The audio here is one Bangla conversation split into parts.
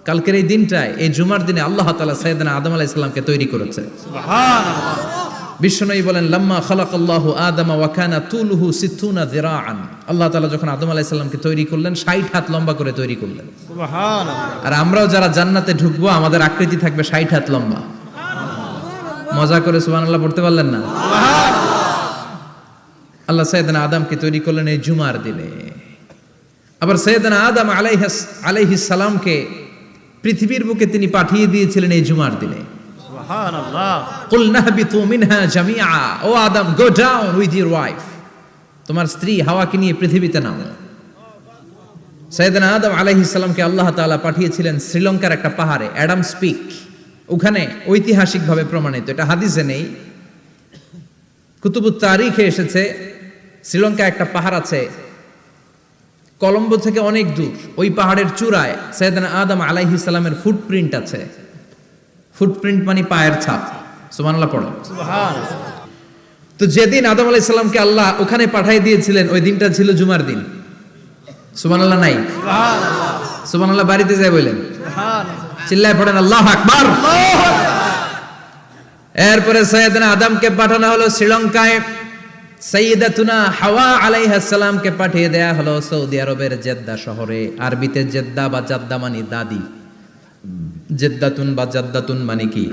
কালকের এই দিনটায়, এই জুমার দিনে আল্লাহ তাআলা সাইয়েদনা আদম আলাইহিস সালামকে তৈরি করেছে। সুবহানাল্লাহ। বিশ্বনবী বলেন, লাম্মা খালাকাল্লাহু আদামা ওয়া কানা তুলুহু 60 যিরাআন। আল্লাহ তাআলা যখন আদম আলাইহিস সালামকে তৈরি করলেন 60 হাত লম্বা করে তৈরি করলেন। সুবহানাল্লাহ। আর আমরাও যারা জান্নাতে ঢুকবো আমাদের আকৃতি থাকবে 60 হাত লম্বা। মজা করে সুবহানাল্লাহ পড়তে পারলেন না? আল্লাহ সাইয়েদনা আদমকে তৈরি করলেন এই জুমার দিনে। আবার সাইয়েদনা আদম আলাইহিস সালামকে পৃথিবীর বুকে তিনি পাঠিয়ে দিয়েছিলেন এই জুমার দিনে। সুবহানাল্লাহ। কুল নাহবিতু মিনহা জামিআ, ও আদম, go down with your wife, তোমার স্ত্রী হাওয়াকে নিয়ে পৃথিবীতে নামো। সাইয়েদনা আদম আলাইহিস সালামকে আল্লাহ তাআলা পাঠিয়েছিলেন শ্রীলঙ্কার একটা পাহাড়ে, অ্যাডামস পিক। ওখানে ঐতিহাসিকভাবে প্রমাণিত, এটা হাদিসে নেই, কুতুবুত তারিখে এসেছে। শ্রীলঙ্কা একটা পাহাড় আছে, কলম্বো থেকে অনেক দূর। ওই পাহাড়ের চূড়ায় সাইয়েদনা আদম আলাইহিস সালামের ফুটপ্রিন্ট আছে। ফুটপ্রিন্ট মানে পায়ের ছাপ। সুবহানাল্লাহ পড়ো। সুবহানাল্লাহ। তো যেদিন আদম আলাইহিস সালামকে আল্লাহ ওখানে পাঠিয়ে দিয়েছিলেন ওই দিনটা ছিল জুমার দিন। সুবহানাল্লাহ নাই? সুবহানাল্লাহ। সুবহানাল্লাহ বাড়িতে যায় বলেন, সুবহানাল্লাহ। চিল্লায় পড়েন আল্লাহু আকবার। এরপরে সাইয়েদনা আদমকে পাঠানো হলো শ্রীলঙ্কায়। সাইয়্যিদাতুনা হাওয়া আলাইহিস সালামকে পাঠিয়ে দেয়া হলো সৌদি আরবের জেদ্দা শহরে। আরবিতে জেদ্দা বা জাদ্দা মানে দাদি। জেদ্দাতুন বা জাদ্দাতুন মানে কি?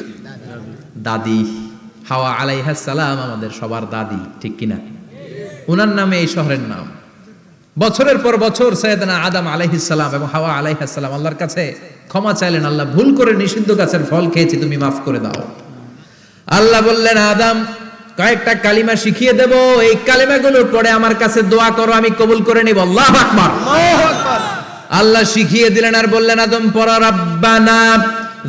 দাদি। হাওয়া আলাইহিস সালাম আমাদের সবার দাদি, ঠিক কিনা? ওনার নামে এই শহরের নাম। বছরের পর বছর সাইয়েদনা আদম আলাইহিস সালাম এবং হাওয়া আলাইহিস সালাম আল্লাহর কাছে ক্ষমা চাইলেন, আল্লাহ ভুল করে নিষিদ্ধ গাছের ফল খেয়েছি, তুমি মাফ করে দাও। আল্লাহ বললেন, আদম, কয়েকটা কালিমা শিখিয়ে দেব, এই কালিমাগুলোর পরে আমার কাছে দোয়া করো, আমি কবুল করে নিব। আল্লাহু আকবার। আল্লাহু আকবার। আল্লাহ শিখিয়ে দিলেন আর বললেন, আদম পড়ো, রাব্বানা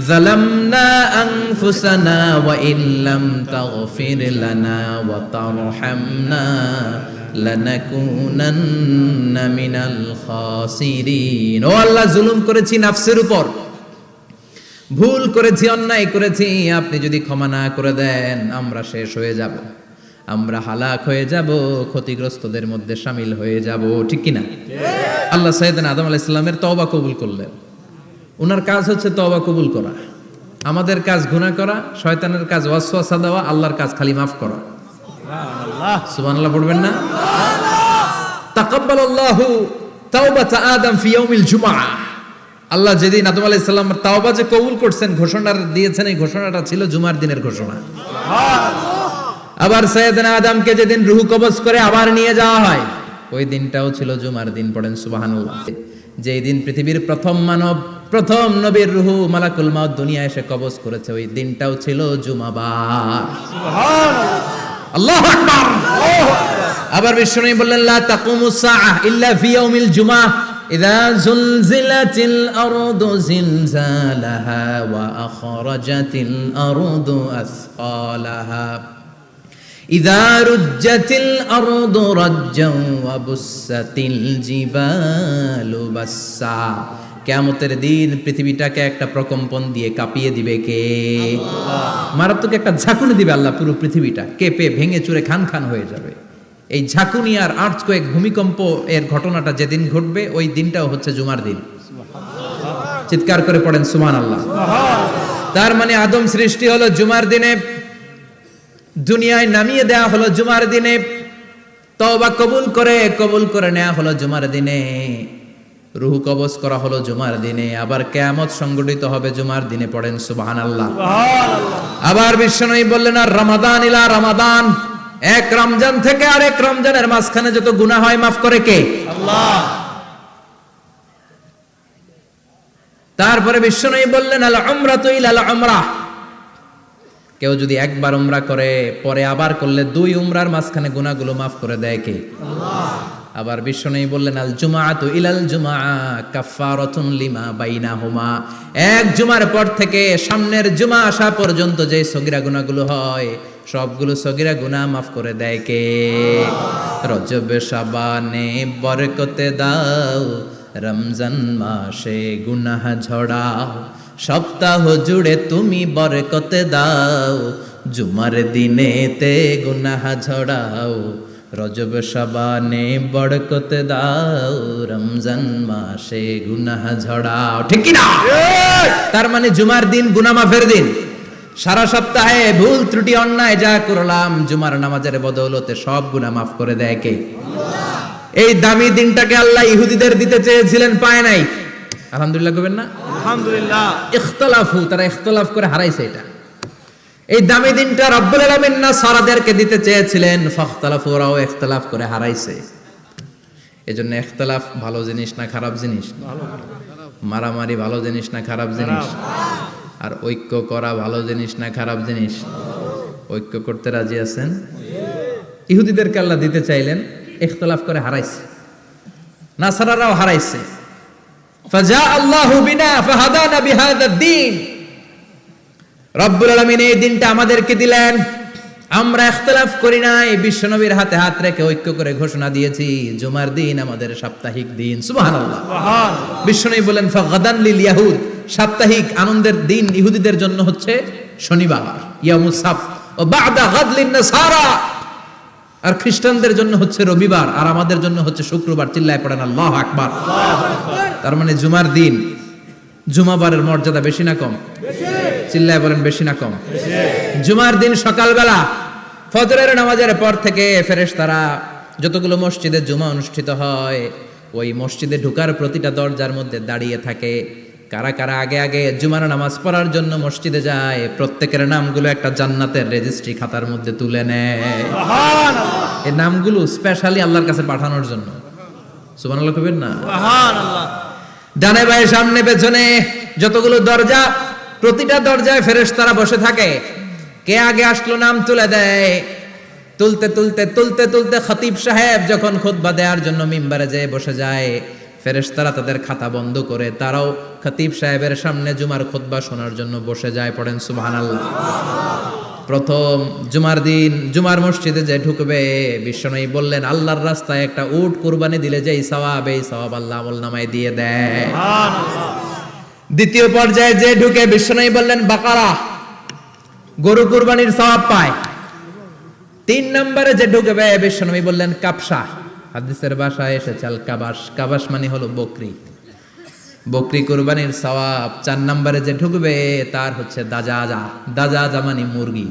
যালামনা আনফুসানা ওয়া ইল্লাম তাগফির লানা ওয়া তারহামনা লানাকুনান্না মিনাল খাসিরিন। ও আল্লাহ, জুলুম করেছি নাফসের উপর, ভুল করেছি, অন্যায় করেছি, আপনি যদি ক্ষমা না করে দেন আমরা শেষ হয়ে যাব, আমরা হালাক হয়ে যাব, ক্ষতিগ্রস্তদের মধ্যে শামিল হয়ে যাব, ঠিক কিনা? আল্লাহ সাইয়েদনা আদম আলাইহিস সালামের তওবা কবুল করলেন। ওনার কাজ হচ্ছে তওবা কবুল করা। আমাদের কাজ গুনাহ করা, শয়তানের কাজ ওয়াসওয়াসা দেওয়া, আল্লাহর কাজ খালি মাফ করা। সুবহানাল্লাহ। সুবহানাল্লাহ পড়বেন না? তাকাব্বালাল্লাহু তাওবাতা আদম ফি ইয়াউমিল জুমআহ। আল্লাহ যেদিন আদম আলাইহিস সালামের তাওবা যে কবুল করছেন, ঘোষণা দিয়েছেন, এই ঘোষণাটা ছিল জুমার দিনের ঘোষণা। আবার সাইয়েদনা আদমকে যেদিন রূহ কবজ করে আবার নিয়ে যাওয়া হয়, ওই দিনটাও ছিল জুমার দিন। পড়েন সুবহানাল্লাহ। যেই দিন পৃথিবীর প্রথম মানব, প্রথম নবীর রূহ মালাকুল মাউত দুনিয়ায় এসে কবজ করেছে, ওই দিনটাও ছিল জুমাবার। সুবহানাল্লাহ। আল্লাহু আকবার। আবার বিশ্বনবী বললেন, লা তাকুমুস সাআহ ইল্লা ফি ইয়াউমিল জুমআহ ইযা যুলজিলাতিল আরদু জিলজালাহা ওয়া আখরাজাতিল আরদু আসকালাহা ইযা রুজ্জাতিল আরদু রাজ্জান ওয়া বুসাতিল জিবালু বাসসা। কিয়ামতের দিন পৃথিবীটাকে একটা প্রকম্পন দিয়ে কাঁপিয়ে দিবে কে? মারাত্মক একটা ঝাঁকুনি দিবে আল্লাহ, পুরো পৃথিবীটা কেঁপে ভেঙে চুরে খান খান হয়ে যাবে। এই ঝাঁকুনি আর আর্থকোয়েক, ভূমিকম্প এর ঘটনাটা যেদিন ঘটবে ওই দিনটাও হচ্ছে জুমার দিন। চিৎকার করে পড়েন সুবহানাল্লাহ। তার মানে আদম সৃষ্টি হলো জুমার দিনে, দুনিয়ায় নামিয়ে দেয়া হলো জুমার দিনে, তওবা কবুল করে নেওয়া হলো জুমার দিনে, রূহ কবজ করা হলো জুমার দিনে, আবার কিয়ামত সংগঠিত হবে জুমার দিনে। পড়েন সুবহানাল্লাহ। আবার বিশ্বনবী বললেন, আর রমাদান ইলা রমাদান, এক রমজান থেকে আরেক রমজানের মাঝখানে যত গুনাহ হয় মাফ করে কে? আল্লাহ। তারপরে বিশ্বনবী বললেন, আল উমরাতু ইলাল উমরাহ, কেউ যদি একবার উমরা করে পরে আবার করলে 2 উমরার মাঝখানে গুনাহগুলো মাফ করে দেয় কে? আল্লাহ। আবার বিশ্বনবী বললেন, আল জুমআতু ইলাল জুমআ কাফফারাতুন লিমা বাইনাহুমা, এক জুমার পর থেকে সামনের জুমা আসা পর্যন্ত যে সগীরা গুনাহগুলো হয় সবগুলো সগীরা গুনাহ মাফ করে দেয় কে? রজব শাবানে বরকতে দাও, রমজান মাসে গুনাহ ঝড়াও, সপ্তাহ জুড়ে তুমি বরকতে দাও, জুমার দিনেতে গুনাহ ঝড়াও, রজব শাবানে বরকতে দাও, রমজান মাসে গুনাহ ঝড়াও, ঠিক কি না? তার মানে জুমার দিন গুনাহ মাফের দিন। সারা সপ্তাহে ভুল ত্রুটি অন্যায় যা করলাম জুমার নামাজের বদৌলতে সব গুনাহ মাফ করে দেয় কে? এই দামি দিনটাকে আল্লাহ ইহুদিদের দিতে চেয়েছিলেন, পায় নাই। আলহামদুলিল্লাহ কইবেন না? আলহামদুলিল্লাহ। ইখতিলাফু, তারা ইখতিলাফ করে হারাইছে এটা। এই দামি দিনটা রব্বুল আলামিন নাসারাদেরকে দিতে চেয়েছিলেন, ফাখতালাফু, ওরাও ইখতিলাফ করে হারাইছে। এজন্য ইখতিলাফ ভালো জিনিস না খারাপ জিনিস? মারামারি ভালো জিনিস না খারাপ জিনিস? আর ঐক্য করা ভালো জিনিস না খারাপ জিনিস? ঐক্য করতে রাজি আছেন? ইহুদিদেরকে আল্লাহ দিতে চাইলেন, ইখতিলাফ করে হারাইছে। নাসারারাও হারাইছে। ফাজা আল্লাহু বিনা ফাহাদানা বিহাদা দ্বীন। রব্বুল আলামিন এই দিনটা আমাদেরকে দিলেন, আমরা ইখতিলাফ করি নাই, বিশ্বনবীর হাতে হাত রেখে ঐক্য করে ঘোষণা দিয়েছি জুমার দিন আমাদের সাপ্তাহিক দিন। সুবহানাল্লাহ। বিশ্বনবী বলেন ফাগাদান লিল ইয়াহুদ, সাপ্তাহিক আনন্দের দিন ইহুদিদের জন্য হচ্ছে শনিবার, ইয়ামুস সাবত, ও বা'দা গাদ লিন নাসারা, আর খ্রিস্টানদের জন্য হচ্ছে রবিবার, আর আমাদের জন্য হচ্ছে শুক্রবার। চিল্লায় পড়েন আল্লাহু আকবার। তার মানে জুমার দিন, জুমাবারের মর্যাদা বেশি না কম? চিল্লায় বলেন বেশি না কম? জুমার দিন সকালবেলা ফজরের নামাজের পর থেকে ফেরেশতারা যতগুলো মসজিদে জুমা অনুষ্ঠিত হয় ওই মসজিদে ঢোকার প্রতিটা দরজার মধ্যে দাঁড়িয়ে থাকে। কারা কারা আগে আগে জুমার নামাজ পড়ার জন্য মসজিদে যায়, প্রত্যেকের নামগুলো একটা জান্নাতের রেজিস্ট্রি খাতার মধ্যে তুলে নেয়। এই নামগুলো স্পেশালি আল্লাহর কাছে পাঠানোর জন্য। সুবহানাল্লাহ কইবেন না? সুবহানাল্লাহ। ডানে বায়ে সামনে পেছনে যতগুলো দরজা, প্রতিটা দরজায় ফেরেশতারা বসে থাকে। কে আগে আসলো নাম তুলে দেয়। তুলতে তুলতে তুলতে তুলতে খতিব সাহেব যখন খুতবা দেওয়ার জন্য মিম্বারে যেয়ে বসে যায়, ফেরেশতারা তাদের খাতা বন্ধ করে তারাও খতিব সাহেবের সামনে জুমার খুতবা শোনার জন্য বসে যায়। পড়েন সুবহানাল্লাহ। প্রথম জুমার দিন জুমার মসজিদে যে ঢুকবে, বিশ্বনবী বললেন আল্লাহর রাস্তায় একটা উট কুরবানি দিলে যেই সওয়াব, এই সওয়াব আল্লাহ আমলনামায় দিয়ে দেয়। দ্বিতীয় পর্যায়ে যে ঢুকে, বিশ্বনবী বললেন বাকারা, গরু কুরবানির সওয়াব পায়। 3 নম্বরে যে ঢুকবে, বিশ্বনবী বললেন কাবসা, হাদিসের ভাষায় এসেছে আল কাবাস, কাবাস মানে হলো বকরি, বকরি কুরবানির সওয়াব। 4 নম্বরে যে ঢুকবে তার হচ্ছে দাজাজা, দাজাজা মানে মুরগি।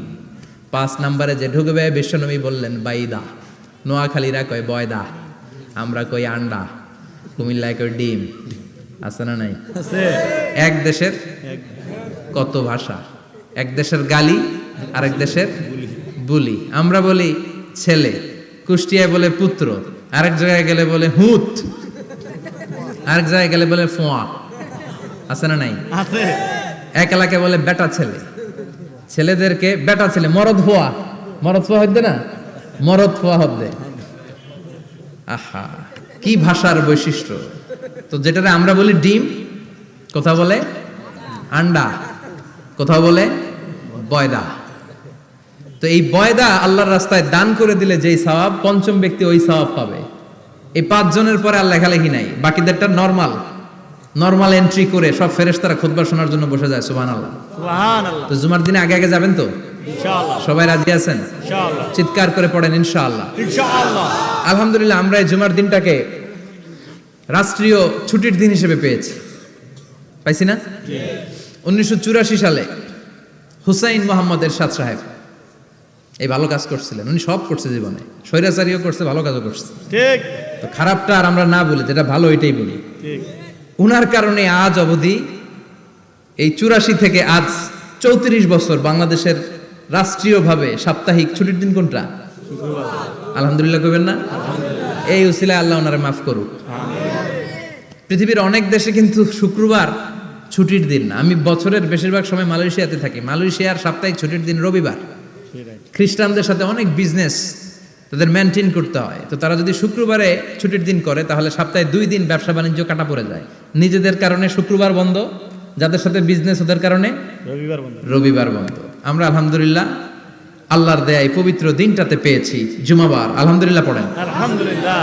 5 নম্বরে যে ঢুকবে, বিশ্বনবী বললেন বাইদা, নোয়াখালীরা কয় বয়দা, আমরা কই আন্ডা, কুমিল্লায় কই ডিম। আছে না নাই? এক দেশের কত ভাষা, এক দেশের গালি আরেক দেশের বুলি। আমরা বলি ছেলে, কুষ্টিয়ায় বলে পুত্র, আরেক জায়গায় গেলে বলে হুত, আরেক জায়গায় গেলে বলে ফোয়া। আছে না নাই? আছে। এক এলাকায় বলে বেটা ছেলে, ছেলেদেরকে বেটা ছেলে। মরদ ফোয়া, মরদ ফোয়া হইতে না, মরদ ফোয়া হবে। আহা, কি ভাষার বৈশিষ্ট্য! তো যেটারে আমরা বলি ডিম, কোথাও বলে আন্ডা, কোথাও বলে বয়দা। তো এই বয়দা আল্লাহর রাস্তায় দান করে দিলে যেই সওয়াব, পঞ্চম ব্যক্তি ওই সওয়াব পাবে। এই 5 জনের পরে আর লেখালেখি নাই, বাকিদেরটা নরমাল এন্ট্রি করে সব ফেরেশতারা খুতবা শোনার জন্য বসে যায়। সুবহানাল্লাহ। সুবহানাল্লাহ। তো জুমার দিনে আগে আগে যাবেন তো? ইনশাআল্লাহ। সবাই রাজি আছেন? ইনশাআল্লাহ। চিৎকার করে পড়েন ইনশাআল্লাহ। ইনশাআল্লাহ। আলহামদুলিল্লাহ, আমরা এই জুমার দিনটাকে রাষ্ট্রীয় ছুটির দিন হিসেবে পেয়েছি, পাইছি না? 1984 সালে হুসাইন মোহাম্মদ এরশাদ সাহেব এই ভালো কাজ করছিলেন। উনি সব করছে জীবনে, স্বৈরাচারীও করছে, ভালো কাজও করছে। ঠিক। তো খারাপটা আর আমরা না বলি, যেটা ভালো এটাই বলি। ঠিক। উনার কারণে আজ অবধি এই 84 থেকে আজ 34 বছর বাংলাদেশের রাষ্ট্রীয়ভাবে সাপ্তাহিক ছুটির দিন কোনটা? আলহামদুলিল্লাহ কইবেন না? এই উসিলায় আল্লাহ ওনারে মাফ করুক। পৃথিবীর অনেক দেশে কিন্তু শুক্রবার ছুটির দিন না। আমি বছরের বেশিরভাগ সময় মালয়েশিয়াতে থাকি। মালয়েশিয়ার সাপ্তাহিক ছুটির দিন রবিবার। খ্রিস্টানদের সাথে অনেক বিজনেস তাদের মেনটেন করতে হয়। তো তারা যদি শুক্রবারে ছুটির দিন করে তাহলে সপ্তাহে 2 দিন ব্যবসা বাণিজ্য কাটা পড়ে যায়। নিজেদের কারণে শুক্রবার বন্ধ, যাদের সাথে বিজনেস ওদের কারণে রবিবার বন্ধ। আমরা আলহামদুলিল্লাহ আল্লাহর দেয়ায় পবিত্র দিনটাতে পেয়েছি জুমাবার। আলহামদুলিল্লাহ পড়েন আলহামদুলিল্লাহ।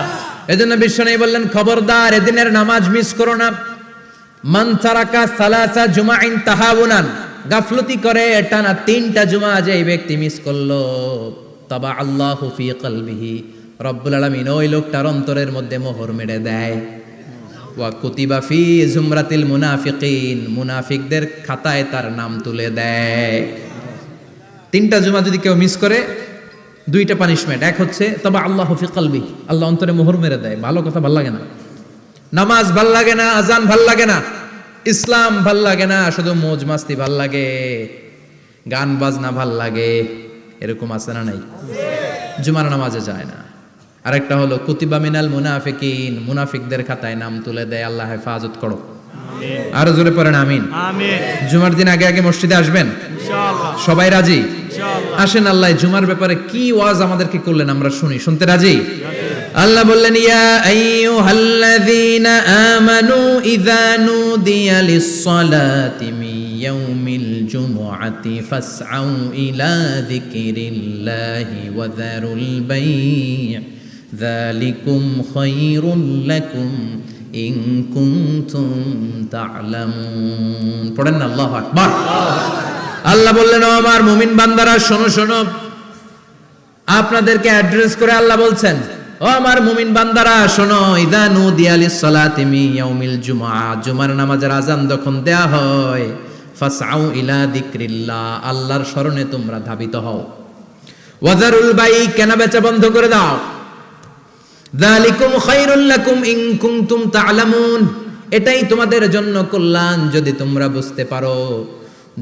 এজন্য বিশ্বনবী বললেন খবরদার এদিনের নামাজ মিস করো না। মান তারাকা সালাসা জুমাইন তাহাউনান, গাফলতি করে টানা 3টা জুমা যে এই ব্যক্তি মিস করলো, তাবা আল্লাহু ফি কলবিহি, রব্বুল আলামিন ওই লোকটার অন্তরের মধ্যে মোহর মেরে দেয়। ওয়া কুতিবা ফি জুমরাতিল মুনাফিকিন, মুনাফিকদের খাতায় তার নাম তুলে দেয়। 3টা জুমা যদি কেউ মিস করে 2টা পানিশমেন্ট। এক হচ্ছে তবে আল্লাহ ফি কলবি, আল্লাহ অন্তরে মোহর মেরে দেয়। ভালো কথা ভাল লাগে না, নামাজ ভাল লাগে না, আজান ভাল লাগে না, ইসলাম ভাল লাগে না, শুধু মৌজ মাস্তি ভাল লাগে, গান বাজনা ভাল লাগে, এরকম আছে না নাই? জুমার নামাজে যায় না। আরেকটা হলো কুতিবা মিনাল মুনাফিকিন, মুনাফিকদের খাতায় নাম তুলে দেয়। আল্লাহ হেফাজত করো। আরো জোরে পড়েন আমিন। আমিন। জুমার দিন আগে আগে মসজিদে আসবেন ইনশাআল্লাহ। সবাই রাজি? ইনশাআল্লাহ। আসেন, আল্লাহ জুমার ব্যাপারে কি ওয়াজ আমাদেরকে করলেন আমরা শুনি। শুনতে রাজি? আল্লাহ বললেন ইয়া আইয়ুহাল্লাযীনা আমানু ইযা নুদিয়া লিস-সালাতি মিন ইয়াউমিল জুমআতি ফাসআউ ইলা যিকরিল্লাহি ওয়া যারুল বাই' যালিকুম খায়রুল লাকুম ইন কুনতুম তা'লামুন। পড়েন না আল্লাহু আকবার। আল্লাহ বললেন ও আমার মুমিন বান্দারা শোনো শোনো, আপনাদেরকে অ্যাড্রেস করে আল্লাহ বলছেন ও আমার মুমিন বান্দারা শোনো, ইযা নুদিয়া লিস-সালাতি মিন ইয়াউমিল জুমআ, জুমার নামাজের আযান যখন দেয়া হয়, ফাসআউ ইলা যিকরিল্লাহ, আল্লাহর স্মরণে তোমরা ধাবিত হও। ওয়া যারুল বাই', কেনা বেচা বন্ধ করে দাও। যালিকুম খায়রুল লাকুম ইন কুনতুম তা'লামুন, এটাই তোমাদের জন্য কল্যাণ যদি তোমরা বুঝতে পারো।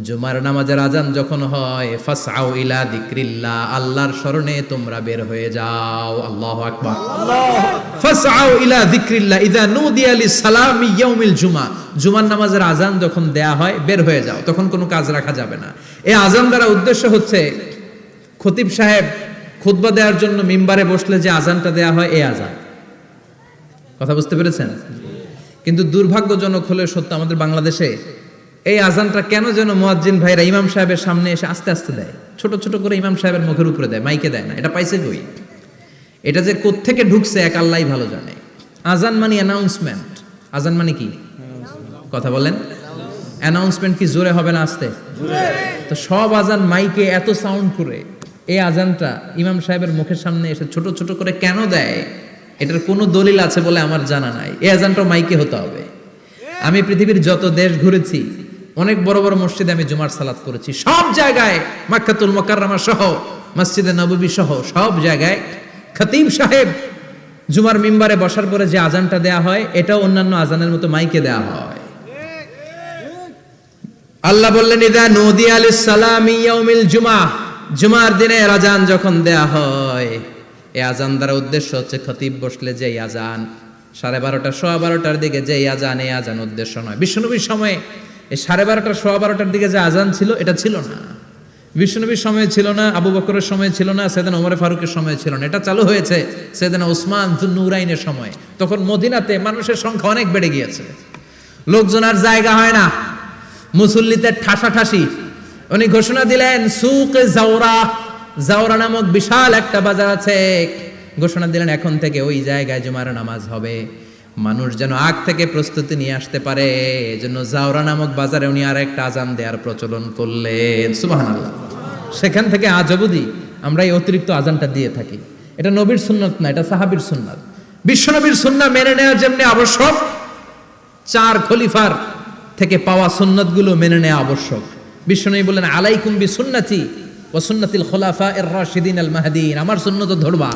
জুমার নামাজের আযান যখন হয়, ফাসআউ ইলা যিকরিল্লাহ, আল্লাহর স্মরণে তোমরা বের হয়ে যাও। আল্লাহু আকবার। ফাসআউ ইলা যিকরিল্লাহ ইযা নুদিয়া লিস-সালামি ইয়াউমিল জুমআ, জুমার নামাজের আযান যখন দেয়া হয় বের হয়ে যাও, তখন কোনো কাজ রাখা যাবে না। এই আযান দ্বারা উদ্দেশ্য হচ্ছে খতিব সাহেব খুতবা দেওয়ার জন্য মিম্বারে বসলে যে আযানটা দেয়া হয়, এই আযান। কথা বুঝতে পেরেছেন? কিন্তু দুর্ভাগ্যজনক হলে সত্য, আমাদের বাংলাদেশে এই আযানটা কেন যেন মুয়াজ্জিন ভাইরা ইমাম সাহেবের সামনে এসে আস্তে আস্তে দেয়, ছোট ছোট করে ইমাম সাহেবের মুখের উপরে দেয়, মাইকে দেয় না। এটা পাইছে কই? এটা যে কোত্থেকে ঢুকছে এক আল্লাহই ভালো জানে। আযান মানে অ্যানাউন্সমেন্ট। আযান মানে কি? কথা বলেন। অ্যানাউন্সমেন্ট কি জোরে হবে না আস্তে? তো সব আযান মাইকে এত সাউন্ড করে, এই আযানটা ইমাম সাহেবের মুখের সামনে এসে ছোট ছোট করে কেন দেয়? এটার কোনো দলিল আছে বলে আমার জানা নাই। এই আযানটা মাইকে হতে হবে। আমি পৃথিবীর যত দেশ ঘুরেছি, অনেক বড় বড় মসজিদে আমি জুমার সালাত করেছি, সব জায়গায় মক্কাতুল মুকাররমা সহ মসজিদে নববী সহ সব জায়গায় খতিব সাহেব জুমার মিম্বারে বসার পরে যে আযানটা দেয়া হয়, এটাও অন্যান্য আযানের মতো মাইকে দেয়া হয়। আল্লাহ বললেন ইযা নুদিয়া লিস-সালামি ইয়াউমিল জুমআ, জুমার দিনে আযান যখন দেয়া হয়, এই আযান দ্বারা উদ্দেশ্য হচ্ছে খতিব বসলে যে আযান 12:30 সোয়া 12টার দিকে যে আযান, এই আযান উদ্দেশ্য নয়। বিশ্বনবীর সময়ে এই 12:30 সোয়া 12টার দিকে যে আযান ছিল, এটা ছিল না। বিশ্বনবীর সময় ছিল না, আবু বকরের সময় ছিল না, সাইয়েদনা ওমর ফারুকের সময় ছিল না। এটা চালু হয়েছে সাইয়েদনা উসমান যুন্নুরাইনের সময়। তখন মদিনাতে মানুষের সংখ্যা অনেক বেড়ে গিয়েছে, লোকজন আর জায়গা হয় না, মুসল্লিতে ঠাসাঠাসি। উনি ঘোষণা দিলেন সুকে জাওরা, জাওরা নামক বিশাল একটা বাজার আছে, ঘোষণা দিলেন এখন থেকে ওই জায়গায় জুমার নামাজ হবে। মানুষ যেন আগ থেকে প্রস্তুতি নিয়ে আসতে পারে, এজন্য জাওরা নামক বাজারে উনি আর একটা আযান দেওয়ার প্রচলন করলেন। সুবহানাল্লাহ। সেখান থেকে আজ অবধি আমরা এই অতিরিক্ত আযানটা দিয়ে থাকি। এটা নবীর সুন্নাত না, এটা সাহাবীর সুন্নাত। বিশ্বনবীর সুন্নাহ মেনে নেওয়া যেমনি আবশ্যক, 4 খলিফার থেকে পাওয়া সুন্নাতগুলো মেনে নেওয়া আবশ্যক। বিশ্বনবী বললেন আলাইকুম বিসুন্নতি ওয়া সুন্নাতিল খুলাফায়ে রাশিদিন আল মাহদিয়িন, আমার সুন্নাত ধরবা,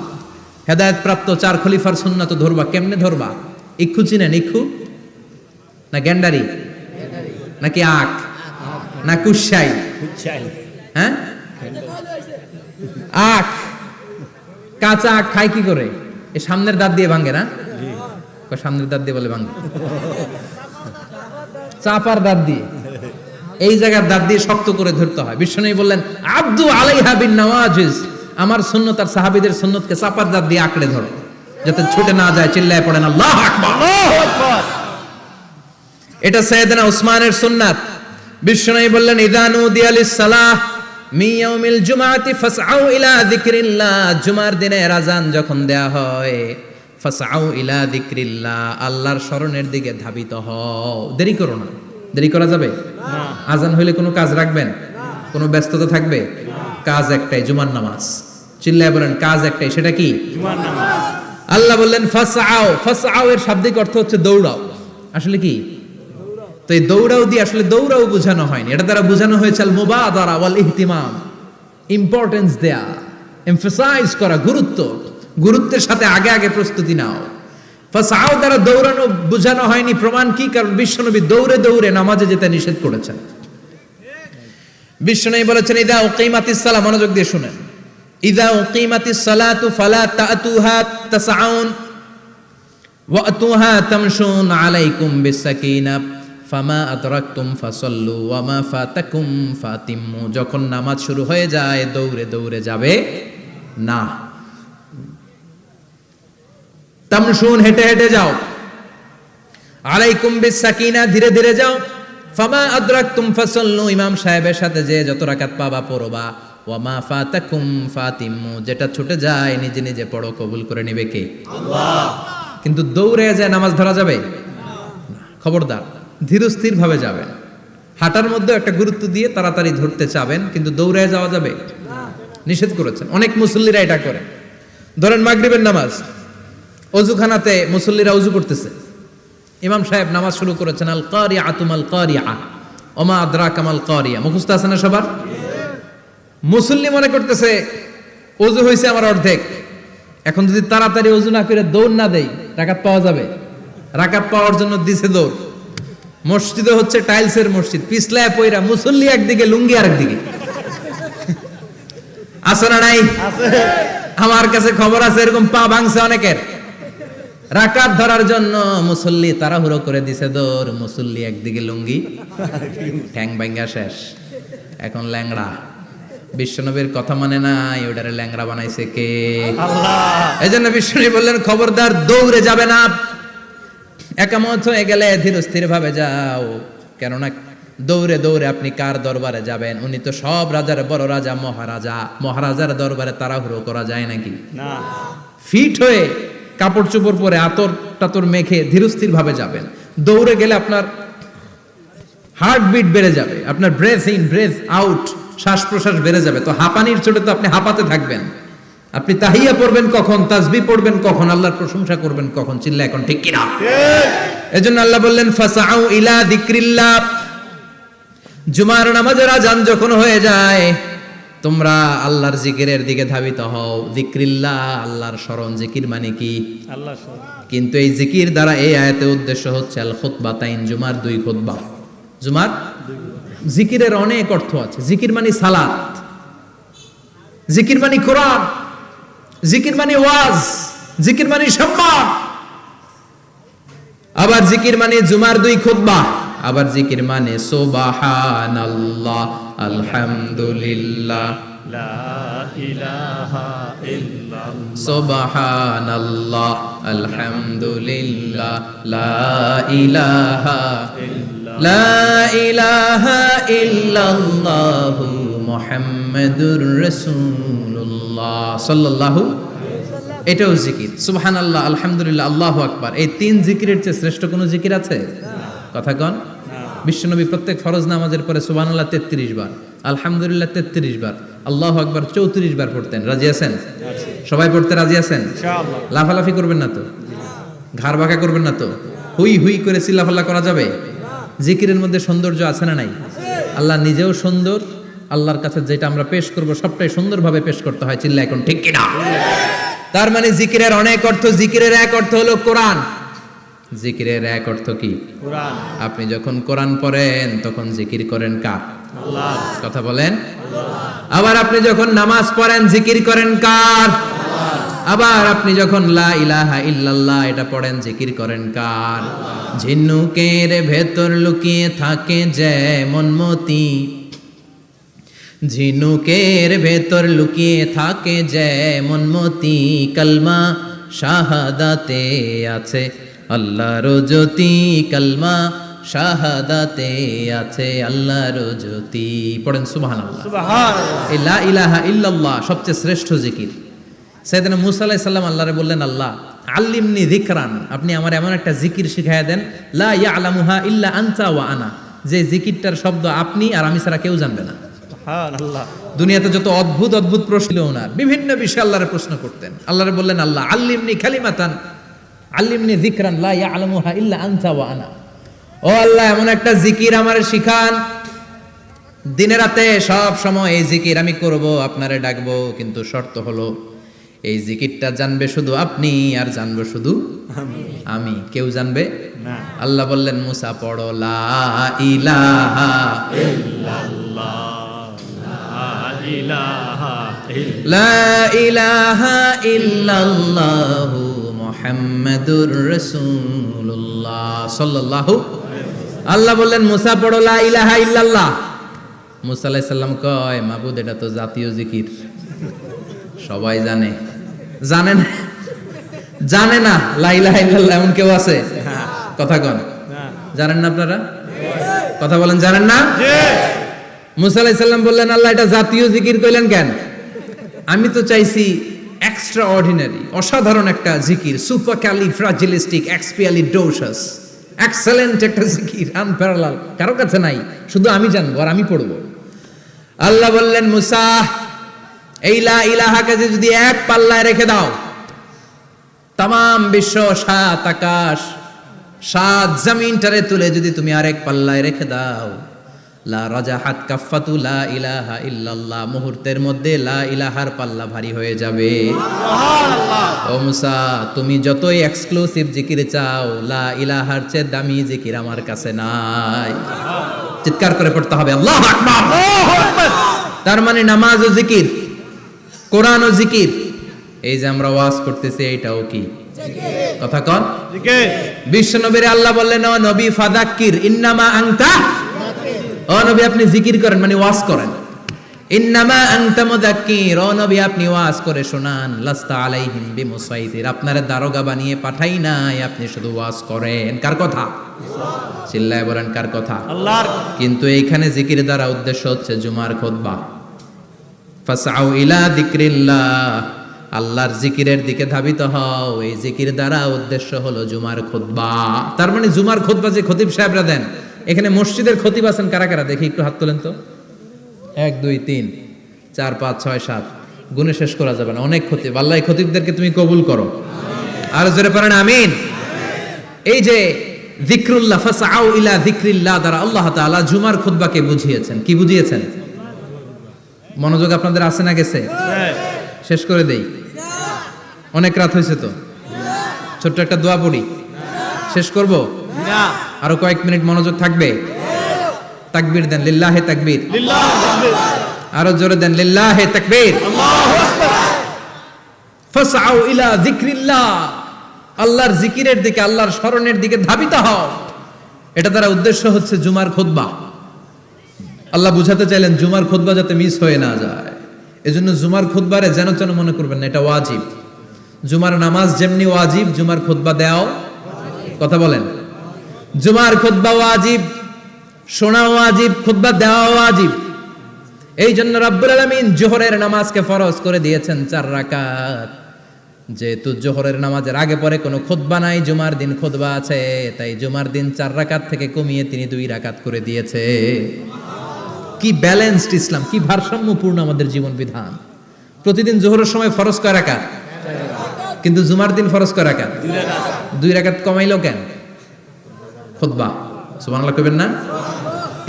হেদায়েত প্রাপ্ত 4 খলিফার সুন্নাত ধরবা। কেমনে ধরবা? ইক্ষু চিনেন? ইক্ষু না গ্যান্ডারি নাকি আখ না কুশাই? হ্যাঁ, আখ। কাঁচা আখ খায় কি করে? এই সামনের দাঁত দিয়ে ভাঙে না? সামনের দাঁত দিয়ে বলে ভাঙে, চাপার দাঁত দিয়ে, এই জায়গার দাঁত দিয়ে শক্ত করে ধরতে হয়। বিশ্বনবী বললেন আব্দু আলাইহা বিন নওয়াজিজ, আমার সুন্নাত আর সাহাবীদের সুন্নাতকে চাপার দাঁত দিয়ে আঁকড়ে ধরো, যাতে ছুটে না যায়। চিল্লায় পড়েন আল্লাহু আকবার। আল্লাহু আকবার। এটা সাইয়েদনা উসমানের সুন্নাত। বিশ্বনবী বললেন ইযা নুদিয়া লিস-সালাহ মিন ইয়াউমিল জুমআতি ফাসআউ ইলা যিকরিল্লাহ, জুমার দিনে আযান যখন দেয়া হয়, ফাসআউ ইলা যিকরিল্লাহ, আল্লাহর স্মরণের দিকে ধাবিত হও। দেরি করো না। দেরি করা যাবে না। আযান হইলে কোনো কাজ রাখবেন? কোনো ব্যস্ততা থাকবে? কাজ একটাই, জুমার নামাজ। চিল্লায় বলেন কাজ একটাই, সেটা কি? জুমার নামাজ। আল্লাহ বললেন ফাসআউ, ফাসআউ এর শাব্দিক অর্থ হচ্ছে দৌড়াও। আসলে কি? তো এই দৌড়াও দিয়ে আসলে দৌড়াও বোঝানো হয়নি, এটা দ্বারা বোঝানো হয়েছে আল মুবাদারা ওয়াল ইহতিমাম, ইম্পর্টেন্স দেয়া, এমফাসাইজ করা, গুরুত্বের সাথে আগে আগে প্রস্তুতি নাও। ফাসাও দ্বারা দৌড়ানো বোঝানো হয়নি, প্রমাণ কি? কারণ বিশ্বনবী দৌড়ে দৌড়ে নামাজে যেতে নিষেধ করেছেন। বিশ্বনবী বলেছেন ইদা উকিমাতিস সালাহ, মনোযোগ দিয়ে শুনেন, ইদা উকিমাতিস সালাতু ফালা তাতুহা তাসআউন ওয়া আতুহা তামশুন আলাইকুম বিসাকিনা ফামা আদরাকতুম ফাসাল্লু ওয়া মা ফাতাকুম ফাতিম্মু। যখন নামাজ শুরু হয়ে যায় দৌড়ে দৌড়ে যাবে না, তামশুন হেঁটে হেঁটে যাও, আলাইকুম বিসাকিনা ধীরে ধীরে যাও, ফামা আদরাকতুম ফাসাল্লু ইমাম সাহেবের সাথে যে যত রাকাত পাবা পড়বা, ওয়া মা ফাতাকুম ফাতিম্মু যেটা ছুটে যায় নিজে নিজে পড়ো, কবুল করে নেবে কে? আল্লাহ। কিন্তু দৌড়ে যায় নামাজ ধরা যাবে না, খবরদার ধীরস্থির ভাবে যাবেন। হাঁটার মধ্যে একটা গুরুত্ব দিয়ে তাড়াতাড়ি ধরতে চাবেন, কিন্তু দৌড়ে যাওয়া যাবে না, নিষেধ করেছেন। অনেক মুসল্লিরা এটা করে। ধরেন মাগরিবের নামাজ, অজুখানাতে মুসল্লিরা অজু করতেছে, ইমাম সাহেব নামাজ শুরু করেছেন আল কারিআতু মাল কারিআ ওমা আদরাকা মাল কারিআ, মুখস্থ আছে না সবার? মুসল্লি মনে করতেছে অজু হয়েছে আমার অর্ধেক, এখন যদি তাড়াতাড়ি অজু না করে দৌড় না দেই রাকাত পাওয়া যাবে? রাকাত পাওয়ার জন্য দিছে দৌড়। মসজিদে হচ্ছে টাইলসের মসজিদ, পিছলায় পয়রা মুসল্লি একদিকে, লুঙ্গি আরেকদিকে। আছে না নাই? আমার কাছে খবর আছে এরকম পা ভাঙছে অনেকের। রাকাত ধরার জন্য মুসল্লি তাড়াহুড়ো করে দিছে দৌড়, মুসল্লি একদিকে লুঙ্গি, ঠ্যাং ভাঙ্গা শেষ, এখন ল্যাংড়া। বিশ্বনবীর কথা মানে নাই, ওটারে ল্যাংড়া বানাইছে কে? আল্লাহ। এজন্য বিশ্বনবী বললেন খবরদার দৌড়ে যাবে না, একামত হয়ে গেলে ধীর স্থির ভাবে যাও। কেননা দৌড়ে দৌড়ে আপনি কার দরবারে যাবেন? উনি তো সব রাজার বড় রাজা, মহারাজা। মহারাজার দরবারে তাড়াহুড়ো করা যায় নাকি? না। ফিট হয়ে কাপড় চোপড় পরে আতর টাতর মেখে ধীরস্থির ভাবে যাবেন। দৌড়ে গেলে আপনার হার্টবিট বেড়ে যাবে, আপনার ব্রেথ ইন ব্রেথ আউট, শ্বাস প্রশ্বাস বেড়ে যাবে। তো হাঁপানির চোটে তো আপনি হাঁপাতে থাকবেন। আপনি তাহিয়া পড়বেন কখন, তাসবিহ পড়বেন কখন, আল্লাহর প্রশংসা করবেন কখন? চিল্লা এখন ঠিক কিনা? এজন্য আল্লাহ বললেন ফাসাউ ইলা যিকরিল্লাহ, জুমার নামাজের আযান যখন হয়ে যায় তোমরা আল্লাহর জিকিরের দিকে ধাবিত হও। যিকরিল্লাহ, আল্লাহর স্মরণ। জিকির মানে কি? আল্লাহর স্মরণ। কিন্তু এই জিকির দ্বারা এই আয়াতের উদ্দেশ্য হচ্ছে আল খুতবাতাইন, জুমার দুই খুতবা। জুমার জিকিরের অনেক অর্থ আছে। জিকির মানে সালাত, জিকির মানে কোরআন, জিকির মানে ওয়াজ, জিকির মানে সম্মান। আবার জিকির মানে জুমার দুই খুতবা। আবার জিকির মানে সুবহানাল্লাহ, আলহামদুলিল্লাহ, লা ইলাহা ইল্লাল্লাহ, সুবহানাল্লাহ, আলহামদুলিল্লাহ, লা ইলাহা ইল্লাল্লাহ, লা ইলাহা ইল্লাল্লাহু মুহাম্মাদুর রাসূলুল্লাহ সাল্লাল্লাহু। এটাও জিকির। সুবহানাল্লাহ, আলহামদুলিল্লাহ, আল্লাহু আকবার। এই তিন জিকিরের চেয়ে শ্রেষ্ঠ কোনো জিকির আছে? কথা কন। বিশ্বনবী প্রত্যেক ফরজ নামাজের পরে সুবহানাল্লাহ 33 বার, আলহামদুলিল্লাহ 33 বার, আল্লাহু আকবার 34 বার পড়তেন। রাজি আছেন? সবাই পড়তে রাজি আছেন? ইনশাআল্লাহ। লাফালাফি করবেন না তো? ঘাড় বাঁকা করবেন না তো? হুই হুই করে চিল্লাফাল্লা করা যাবে? জিকিরের মধ্যে সৌন্দর্য আছে না নাই? আল্লাহ নিজেও সুন্দর। আল্লাহর কাছে যেটা আমরা পেশ করব সবটাই সুন্দরভাবে পেশ করতে হয়। চিল্লা এখন ঠিক কিনা? তার মানে জিকিরের অনেক অর্থ। জিকিরের এক অর্থ হলো কোরআন। জিকিরের এক অর্থ কি? কোরআন। আপনি যখন কোরআন পড়েন তখন জিকির করেন কার? আল্লাহ। কথা বলেন। আবার আপনি যখন নামাজ পড়েন জিকির করেন কার? আল্লাহ। আবার আপনি যখন লা ইলাহা ইল্লাল্লাহ এটা পড়েন জিকির করেন কার? ঝিনুকের ভেতর লুকিয়ে থাকে যেমন মতি, ঝিনুকের ভেতর লুকিয়ে থাকে যেমন মতি, কালমা শাহাদাতে আছে আল্লাহর জ্যোতি, কালমা শাহাদাতে আছে আল্লাহর জ্যোতি। পড়েন সুবহানাল্লাহ। সুবহানাল্লাহ। এই লা ইলাহা ইল্লাল্লাহ সবচেয়ে শ্রেষ্ঠ জিকির। সাইয়েদনা মুসা আলাইহিস সালাম আল্লাহরে বললেন, আল্লাহ আল্লিমনি যিকরান, আপনি আমার এমন একটা জিকির শিখায়া দেন, লা ইয়ালামুহা ইল্লা আনতা ওয়া আনা, যে জিকিরটার শব্দ আপনি আর আমি ছাড়া কেউ জানবে না। সুবহানাল্লাহ। দুনিয়াতে যত অদ্ভুত অদ্ভুত প্রশ্ন ওনার, বিভিন্ন বিষয়ে আল্লাহরে প্রশ্ন করতেন। আল্লাহরে বললেন, আল্লাহ আল্লিমনি কালিমাতান, আল্লিমনি যিকরান লা ইয়ালামুহা ইল্লা আনতা ওয়া আনা, ও আল্লাহ এমন একটা জিকির আমারে শিখান, দিনে রাতে সব সময় এই জিকির আমি করব, আপনারে ডাকবো, কিন্তু শর্ত হলো এই জিকিরটা জানবে শুধু আপনি আর জানবো শুধু আমি, কেউ জানবে না। আল্লাহ বললেন মুসা পড়ো লা ইলাহা লা ইলাহা ইল্লাল্লাহু মুহাম্মাদুর রাসূলুল্লাহ সাল্লাল্লাহু। আল্লাহ বললেন মুসা পড়ো লা ইলাহা ইল্লাল্লাহ। মুসা আলাইহিস সালাম কয় মাবুদ এটা তো জাতীয় জিকির, সবাই জানে। জানে না লা ইলাহা ইল্লাল্লাহ এমন কেউ আছে? কথা কন, জানেন না আপনারা? কথা বলেন, জানেন না? মুসা আলাইহিস সালাম বললেন আল্লাহ এটা জাতীয় জিকির কইলেন কেন? আমি তো চাইছি এক্সট্রা অর্ডিনারি, অসাধারণ একটা জিকির, সুপার ক্যালিফ্রাজিলিস্টিক এক্সপিয়ালিডোসাস, এক্সেলেন্ট একটা জিকির, আনপ্যারালাল, কারো কাছে নাই, শুধু আমি জানবো আর আমি পড়বো। আল্লাহ বললেন মুসা এই লা ইলাহাকে যদি এক পাল্লায় রেখে দাও, তামাম বিশ্ব, সাত আকাশ, সাত জমিনটারে তুলে যদি তুমি আরেক পাল্লায় রেখে দাও, লা রাজাহাত কাফাতু লা ইলাহা ইল্লাল্লাহ, মুহূর্তের মধ্যে লা ইলাহার পাল্লা ভারী হয়ে যাবে। ও মুসা তুমি যতই এক্সক্লুসিভ জিকির চাও, লা ইলাহার চেয়ে দামি জিকির আমার কাছে নাই। চিৎকার করে পড়তে হবে আল্লাহু আকবার। তার মানে নামাজ ও জিকির, কোরআন ও জিকির, এই যে আমরা ওয়াজ করতেছি এইটাও কি কথা কন? বিশ্ব নবীর আল্লাহ বললেন ও নবী ফাদাক্কির ইন্নামা আনতা, ও নবী আপনি জিকির করেন মানে ওয়াজ করেন। ইন্নামা আনতা মুযাক্কির, ও নবী আপনি ওয়াজ করে শোনান। লাস্তা আলাইহিম বিমুসাইতির, আপনারে দারোগা বানিয়ে পাঠাই নাই, আপনি শুধু ওয়াজ করেন। কার কথা? চিল্লায় বলেন কার কথা? আল্লাহর। কিন্তু এইখানে জিকির দ্বারা উদ্দেশ্য হচ্ছে জুমার খুতবা। ফাসআউ ইলা যিকরিল্লাহ, আল্লাহর জিকিরের দিকে ধাবিত হও, এই জিকির দ্বারা উদ্দেশ্য হলো জুমার খুতবা। তার মানে জুমার খুতবা যে খতিব সাহেবরা দেন, এখানে মসজিদের খতিব আছেন কারা কারা দেখি একটু হাত তোলেন তো। 1 2 3 4 5 6 7 গুণে শেষ করা যাবে না, অনেক খতিব। আল্লাহ এই খতিবদেরকে তুমি কবুল করো, আর জোরে পড়েন আমিন। এই যে যিকরুল্লাহ, ফাসআউ ইলা যিকরিল্লাহ দ্বারা আল্লাহ তাআলা জুমার খুতবাকে বুঝিয়েছেন। কি বুঝিয়েছেন? মনোযোগ আপনাদের আছে না গেছে? শেষ করে দেই, অনেক রাত হয়েছে তো, ছোট্ট একটা দোয়া পড়ি, শেষ করব? আরো কয়েক মিনিট মনোযোগ থাকবে? তাকবীর দেন, লিল্লাহে তাকবীর, আরো জোরে দেন, লিল্লাহে তাকবীর। ফাসআউ ইলা যিকরিল্লাহ, আল্লাহর জিকিরের দিকে, আল্লাহর স্মরণের দিকে ধাবিত হও। এটা দ্বারা উদ্দেশ্য হচ্ছে জুমার খুতবা। আল্লাহ বুঝাতে চাইলেন জুমার খুতবা যাতে মিস হয়ে না যায়, এজন্য জুমার খুতবারে যেন তেন মনে করবেন না, এটা ওয়াজিব। জুমার নামাজ যেমনি ওয়াজিব, জুমার খুতবা দেওয়াও, কথা বলেন, জুমার খুতবা ওয়াজিব, শোনা ওয়াজিব, খুতবা দেওয়া ওয়াজিব। এই জন্য রাব্বুল আলামিন জোহরের নামাজকে ফরজ করে দিয়েছেন 4 রাকাত। যেহেতু জোহরের নামাজের আগে পরে কোনো খুতবা নাই, জুমার দিন খুতবা আছে, তাই জুমার দিন 4 রাকাত থেকে কমিয়ে তিনি 2 রাকাত করে দিয়েছে। কি ব্যালেন্সড ইসলাম, কি ভারসাম্যপূর্ণ আমাদের জীবন বিধান। প্রতিদিন জোহরের সময় ফরজ কয় রাকাত, কিন্তু জুমার দিন ফরজ কয় রাকাত? 2 রাকাত কমাইলো কেন? খুতবা, সুবহানাল্লাহ কইবেন না?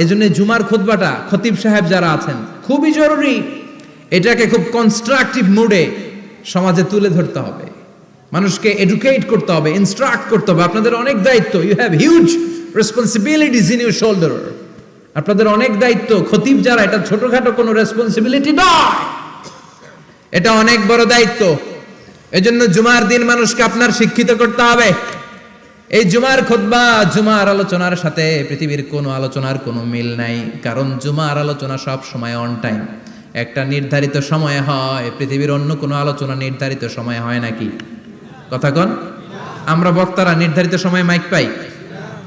এজন্য জুমার খুতবাটা খতিব সাহেব যারা আছেন খুবই জরুরি। এটাকে খুব কনস্ট্রাকটিভ মুডে সমাজে তুলে ধরতে হবে, মানুষকে এডুকেট করতে হবে, ইনস্ট্রাক্ট করতে হবে। আপনাদের অনেক দায়িত্ব, you have huge responsibilities in your shoulder. আপনাদের অনেক দায়িত্ব। খতিব যারা, এটা ছোটখাটো কোনো রেসপন্সিবিলিটি নয়, এটা অনেক বড় দায়িত্ব। এজন্য জুমার দিন মানুষকে আপনার শিক্ষিত করতে হবে। এই জুমার খুতবা, জুমার আলোচনার সাথে পৃথিবীর কোনো আলোচনার কোনো মিল নাই, কারণ জুমার আলোচনা সব সময় অন টাইম, একটা নির্ধারিত সময়ে হয়। পৃথিবীর অন্য কোনো আলোচনা নির্ধারিত সময়ে হয় নাকি? কথা কন। আমরা বক্তারা নির্ধারিত সময়ে মাইক পাই?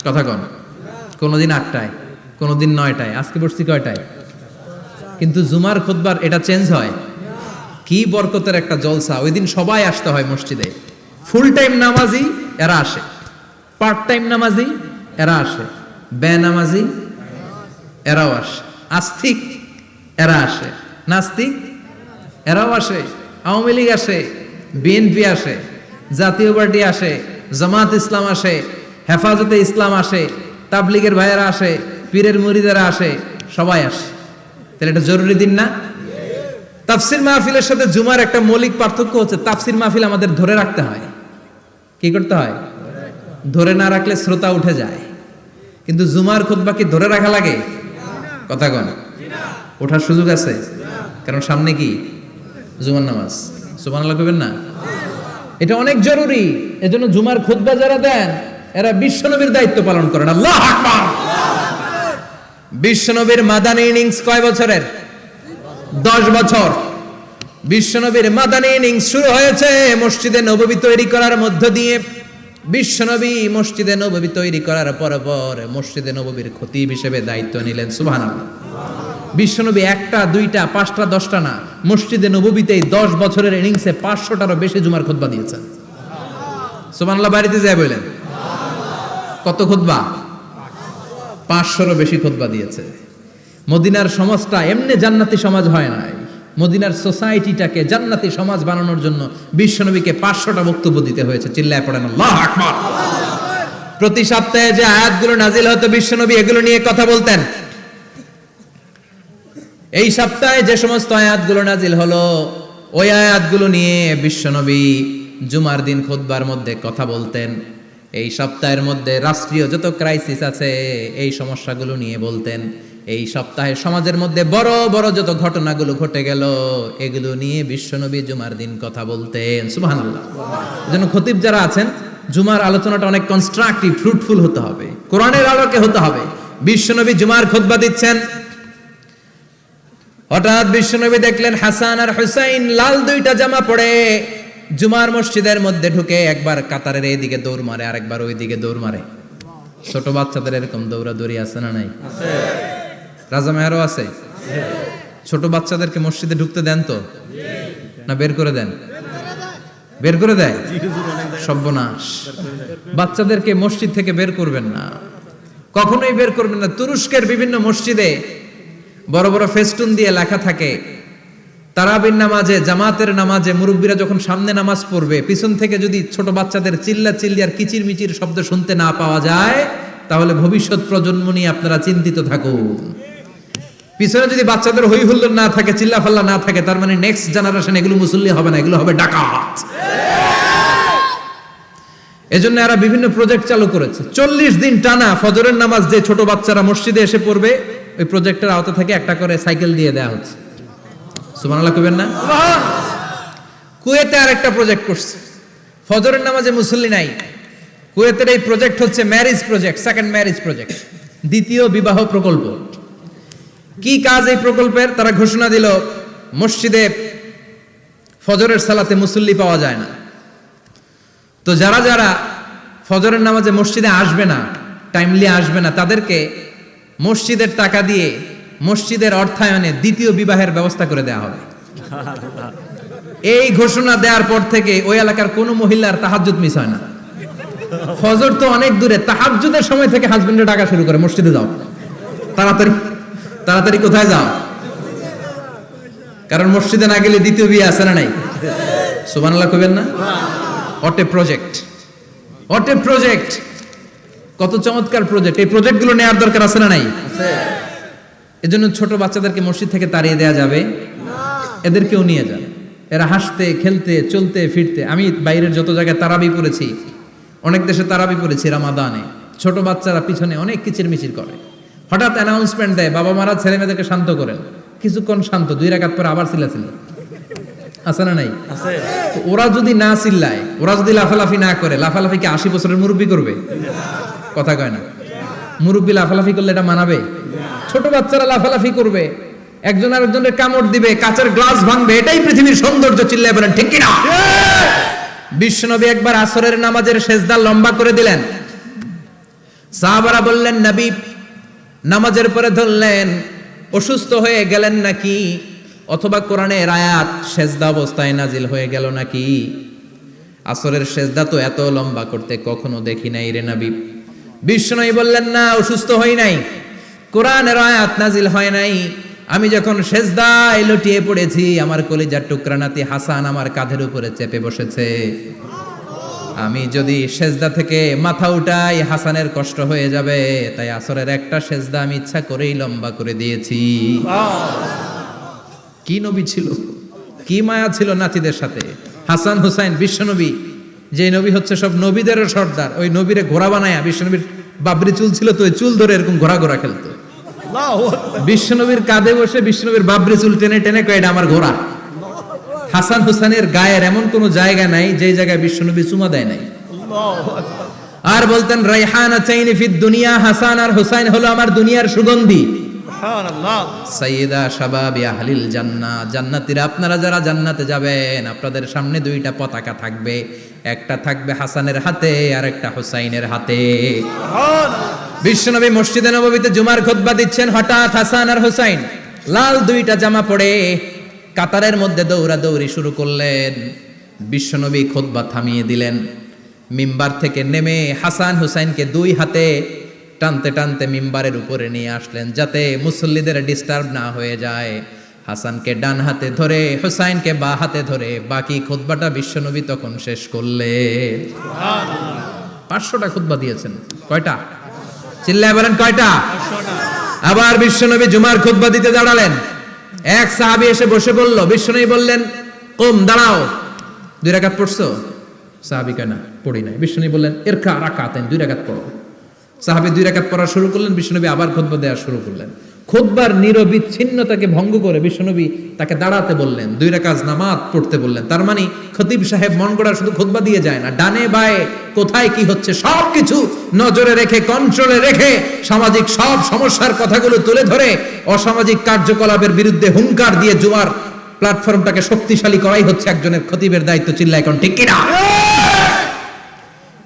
কথা কন। কোনোদিন 8টায়, কোনোদিন 9টায়, আজকে বসছি কয়টায়? কিন্তু জুমার খুতবার এটা চেঞ্জ হয়। কি বরকতের একটা জলসা! ওই দিন সবাই আসতে হয় মসজিদে। ফুল টাইম নামাজি এরা আসে, পার্ট টাইম নামাজি এরা আসে, বেনামাজি এরাও আসে, আস্তিক এরা আসে, নাস্তিক এরাও আসে, আওয়ামী লীগ আসে, বিএনপি আসে, জাতীয় পার্টি আসে, জামাত ইসলাম আসে, হেফাজতে ইসলাম আসে, তাবলিগের ভাইয়েরা আসে, পীরের মুরিদেরা আসে, সবাই আসে। তাহলে এটা জরুরি দিন না? তাফসির মাহফিলের সাথে জুমার একটা মৌলিক পার্থক্য হচ্ছে, তাফসির মাহফিল আমাদের ধরে রাখতে হয়। কি করতে হয়? ধরে না রাখলে শ্রোতা উঠে যায়। কিন্তু জুমার খুতবা কি ধরে রাখা লাগে? কথা কন, ওঠার সুযোগ আছে? কারণ সামনে কি জুমার নামাজ। সুবহানাল্লাহ কইবেন না? এটা অনেক জরুরি। এজন্য জুমার খুতবা যারা দেন এরা বিশ্বনবীর দায়িত্ব পালন করেন। আল্লাহু আকবার। বিশ্বনবীর মাদানী ইনিংস কয় বছরের? 10 বছর। বিশ্বনবীর মাদানী ইনিংস শুরু হয়েছে মসজিদে নববী তৈরি করার মধ্য দিয়ে। বিশ্বনবী মসজিদে নববী তৈরি করার পর মসজিদে নববীর খতিব হিসেবে দায়িত্ব নিলেন। সুবহানাল্লাহ। বিশ্বনবী একটা, দুইটা, পাঁচটা, 10টা না, মসজিদে নববীতেই 10 বছরের ইনিংসে 500টারও বেশি জুমার খুতবা দিয়েছেন। সুবহানাল্লাহ। বাড়িতে যায় বলেন কত খুতবা? 500রও বেশি খুতবা দিয়েছে। মদিনার সমাজটা এমনি জান্নাতি সমাজ হয় নাই। মদিনার সোসাইটিটাকে জান্নাতি সমাজ বানানোর জন্য বিশ্বনবীকে 500টা বক্তব্য দিতে হয়েছে। চিল্লায় পড়েন আল্লাহু আকবার। প্রতি সপ্তাহে যে আয়াতগুলো নাজিল হতো বিশ্বনবী এগুলো নিয়ে কথা বলতেন। এই সপ্তাহে যে সমস্ত আয়াতগুলো নাজিল হলো ওই আয়াতগুলো নিয়ে বিশ্বনবী জুমার দিন খুতবার মধ্যে কথা বলতেন। এই সপ্তাহের মধ্যে রাষ্ট্রীয় যত ক্রাইসিস আছে এই সমস্যাগুলো নিয়ে বলতেন। এই সপ্তাহে সমাজের মধ্যে বড় বড় যত ঘটনাগুলো ঘটে গেল এগুলো নিয়ে বিশ্বনবী জুমার দিন কথা বলতেন। সুবহানাল্লাহ। এজন্য খতিব যারা আছেন জুমার আলোচনাটা অনেক কনস্ট্রাকটিভ, ফ্রুটফুল হতে হবে, কোরআনের আলোকে হতে হবে। বিশ্বনবী জুমার খুতবা দিচ্ছেন, হঠাৎ বিশ্বনবী দেখলেন হাসান আর হুসাইন লাল 2টা জামা পরে জুমার মসজিদের মধ্যে ঢুকে একবার কাতারের এইদিকে দৌড় মারে, আরেকবার ওইদিকে দৌড় মারে। ছোট বাচ্চাদের এরকম দৌড়াদৌড়ি আছে না নাই? রাজা মেহরও আছে। ছোট বাচ্চাদেরকে মসজিদে ঢুকতে দেন তো না বের করে দেন? বের করে দেয়। সর্বনাশ। বাচ্চাদেরকে মসজিদ থেকে বের করবেন না, কখনোই বের করবেন না। তুরস্কের বিভিন্ন মসজিদে বড় বড় ফেস্টুন দিয়ে লেখা থাকে তারাবির নামাজে, জামাতের নামাজে মুরব্বীরা যখন সামনে নামাজ পড়বে পিছন থেকে যদি ছোট বাচ্চাদের চিল্লা চিল্লি আর কিচির মিচির শব্দ শুনতে না পাওয়া যায় তাহলে ভবিষ্যৎ প্রজন্ম নিয়ে আপনারা চিন্তিত থাকুন। পিছনে যদি বাচ্চাদের হই হুল্লোড় না থাকে, চিল্লা ফাল্লা না থাকে, তার মানে নেক্সট জেনারেশন এগুলো মুসল্লি হবে না, এগুলো হবে ডাকাত। এজন্য এরা বিভিন্ন প্রজেক্ট চালু করেছে। 40 দিন টানা ফজরের নামাজ যে ছোট বাচ্চারা মসজিদে এসে পড়বে ওই প্রজেক্টের আওতা থেকে একটা করে সাইকেল দিয়ে দেওয়া হচ্ছে। সুবহানাল্লাহ কইবেন না? কুয়েতে আরেকটা প্রজেক্ট করছে, ফজরের নামাজে মুসল্লি নাই। কুয়েতের এই প্রজেক্ট হচ্ছে marriage project, second marriage project, দ্বিতীয় বিবাহ প্রকল্প। কি কাজ এই প্রকল্পের? তারা ঘোষণা দিল মসজিদে ফজরের সালাতে মুসল্লি পাওয়া যায় না, তো যারা যারা ফজরের নামাজে মসজিদে আসবে না, টাইমলি আসবে না, তাদেরকে মসজিদের টাকা দিয়ে মসজিদের অর্থায়নে দ্বিতীয় বিবাহের ব্যবস্থা করে দেওয়া হবে। এই ঘোষণা দেওয়ার পর থেকে ওই এলাকার কোনো মহিলার তাহাজ্জুদ মিস হয় না। ফজর তো অনেক দূরে, তাহাজ্জুদের সময় থেকে হাজবেন্ডের ডাকা শুরু করে মসজিদে যাও, তাড়াতাড়ি তাড়াতাড়ি কোথায় যাও, কারণ মসজিদে না গেলে দ্বিতীয় বিয়ে আছে না নাই? সুবহানাল্লাহ কইবেন না? What a project, what a project, কত চমৎকার প্রজেক্ট। এই প্রজেক্টগুলো নেওয়ার দরকার আছে না নাই? এজন্য ছোট বাচ্চাদেরকে মসজিদ থেকে তাড়িয়ে দেওয়া যাবে না, এদেরকেও নিয়ে যান। এরা হাসতে খেলতে চলতে ফিরতে, আমি বাইরের যত জায়গায় তারাবি পড়েছি, অনেক দেশে তারাবি পড়েছি রামাদানে, ছোট বাচ্চারা পিছনে অনেক কিচির মিচির করে। হঠাৎ অ্যানাউন্সমেন্ট দেয় বাবা মারা ছেলে মেয়েদেরকে শান্ত করেন, কিছুক্ষণ শান্ত, 2 রাকাত পরে আবার চিল্লাচিল্লি, আছে না নাই? তো ওরা যদি না চিল্লায়, ওরা যদি লাফালাফি না করে, লাফালাফি কি 80 বছরের মুরব্বী করবে? কথা কয় না। মুরব্বী লাফালাফি করলে এটা মানাবে? ছোট বাচ্চারা লাফালাফি করবে, একজন আরেকজনের কামড় দিবে, কাঁচের গ্লাস ভাঙবে, এটাই পৃথিবীর সৌন্দর্য। চিল্লায় বলেন ঠিক কিনা? বিশ্বনবী একবার আসরের নামাজের সেজদা লম্বা করে দিলেন। সাহাবারা বললেন নবী নামাজের পরে ধরলেন, অসুস্থ হয়ে গেলেন নাকি, অথবা কোরআনের আয়াত সেজদা অবস্থায় নাজিল হয়ে গেল নাকি? আসরের সেজদা তো এত লম্বা করতে কখনো দেখি নাই রে নবী। বিশ্বনবী বললেন না, অসুস্থ হই নাই, কোরআনের আয়াত নাজিল হয় নাই, আমি যখন সেজদায় লুটিয়ে পড়েছি আমার কলিজার টুকরা নাতি হাসান আমার কাঁধের উপরে চেপে বসেছে। আমি যদি সেজদা থেকে মাথা উঠাই হাসানের কষ্ট হয়ে যাবে, তাই আসরের একটা সেজদা আমি ইচ্ছা করেই লম্বা করে দিয়েছি। কি নবী ছিল, কি মায়া ছিল নাতিদের সাথে। হাসান হুসাইন বিশ্বনবী, যে নবী হচ্ছে সব নবীদেরও সর্দার, ওই নবীরে ঘোড়া বানায়া, বিশ্বনবীর বাবরি চুল ছিল তো ওই চুল ধরে এরকম ঘোড়া ঘোড়া খেলতো। বিশ্বনবীর কাঁধে বসে বিশ্বনবীর বাবরি চুল টেনে টেনে কয় এটা আমার ঘোড়া। হাসান হুসাইনের গায়ের এমন কোন জায়গা নাই যে জায়গায় বিশ্বনবী চুমা দেয় নাই। আর বলতেন রাইহানাতাইনি ফিদ দুনিয়া, হাসান আর হুসাইন হলো আমার দুনিয়ার সুগন্ধি। সুবহানাল্লাহ। সাইয়্যিদা শাবাবি আহলিল জান্নাহ, জান্নাতীরা আপনারা যারা জান্নাতে যাবেন আপনাদের সামনে দুইটা পতাকা থাকবে, একটা থাকবে হাসানের হাতে আর একটা হুসাইনের হাতে। বিশ্বনবী মসজিদে নববীতে জুমার খুতবা দিচ্ছেন, হঠাৎ হাসান আর হুসাইন লাল দুইটা জামা পরে কাতারের মধ্যে দৌড়াদৌড়ি শুরু করলেন। বিশ্বনবী খুতবা থামিয়ে দিলেন, মিম্বার থেকে নেমে হাসান হুসাইনকে দুই হাতে টানতে টানতে মিম্বারের উপরে নিয়ে আসলেন যাতে মুসল্লিদের ডিস্টার্ব না হয়ে যায়। হাসানকে ডান হাতে ধরে হুসাইনকে বা হাতে ধরে বাকি খুতবাটা বিশ্বনবী তখন শেষ করলেন। 500টা খুতবা দিয়েছেন। কয়টা? চিল্লায় বলেন কয়টা? আবার বিশ্বনবী জুমার খুতবা দিতে দাঁড়ালেন। এক সাহাবী এসে বসে বলল, বিশ্বনবী বললেন কুম, দাঁড়াও। 2 রাকাত পড়ছো? সাহাবী কয় না, পড়ি নাই। বিশ্বনবী বললেন ইরকা রাকাতাইন, 2 রাকাত পড়ো। সাহাবী 2 রাকাত পড়া শুরু করলেন, বিশ্বনবী আবার খুতবা দেওয়া শুরু করলেন। খুতবার নিরবিচ্ছিন্নতাকে ভঙ্গ করে বিশ্বনবী তাকে দাঁড়াতে বললেন, 2 রাকাত নামাজ পড়তে বললেন। তার মানে খতিব সাহেব মন গড়া শুধু খুতবা দিয়ে যায় না, ডানে বায়ে কোথায় কি হচ্ছে সবকিছু নজরে রেখে, কন্ট্রোলে রেখে সামাজিক সব সমস্যার কথাগুলো তুলে ধরে অসামাজিক কার্যকলাপের বিরুদ্ধে হুঙ্কার দিয়ে জুমার প্ল্যাটফর্মটাকে শক্তিশালী করাই হচ্ছে একজনের খতিবের দায়িত্ব। চিল্লায় এখন ঠিক কিনা?